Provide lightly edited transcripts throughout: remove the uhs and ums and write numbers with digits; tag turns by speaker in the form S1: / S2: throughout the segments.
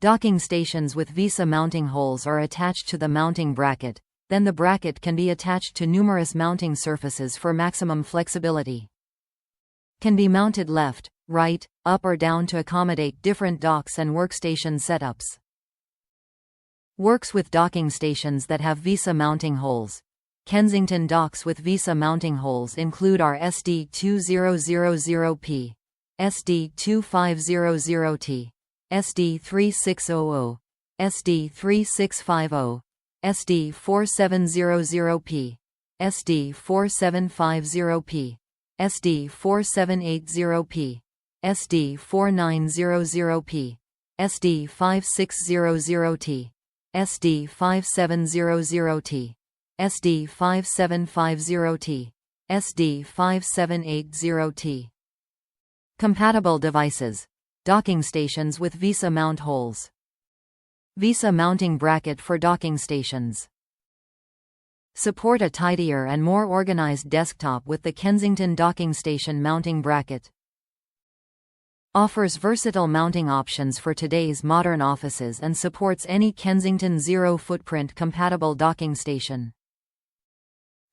S1: Docking stations with Vesa mounting holes are attached to the mounting bracket, then the bracket can be attached to numerous mounting surfaces for maximum flexibility. Can be mounted left, right, up or down to accommodate different docks and workstation setups. Works with docking stations that have Vesa mounting holes. Kensington docks with Vesa mounting holes include our SD2000P, SD2500T, SD3600, SD3650, SD4700P, SD4750P, SD4780P, SD4900P, SD5600T, SD5700T, SD5750T, SD5780T. Compatible devices. Docking stations with Vesa mount holes. Vesa mounting bracket for docking stations. Support a tidier and more organized desktop with the Kensington docking station mounting bracket. Offers versatile mounting options for today's modern offices and supports any Kensington zero-footprint compatible docking station.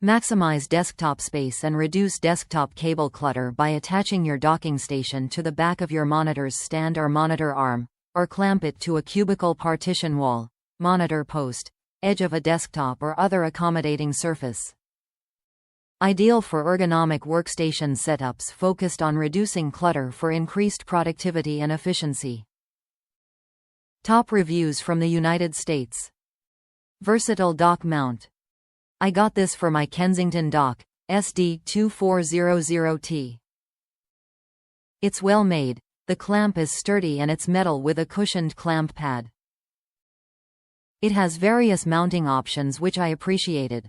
S1: Maximize desktop space and reduce desktop cable clutter by attaching your docking station to the back of your monitor's stand or monitor arm, or clamp it to a cubicle partition wall, monitor post, edge of a desktop or other accommodating surface. Ideal for ergonomic workstation setups focused on reducing clutter for increased productivity and efficiency. Top reviews from the United States. Versatile dock mount. I got this for my Kensington dock, SD2400T. It's well made, the clamp is sturdy and it's metal with a cushioned clamp pad. It has various mounting options which I appreciated.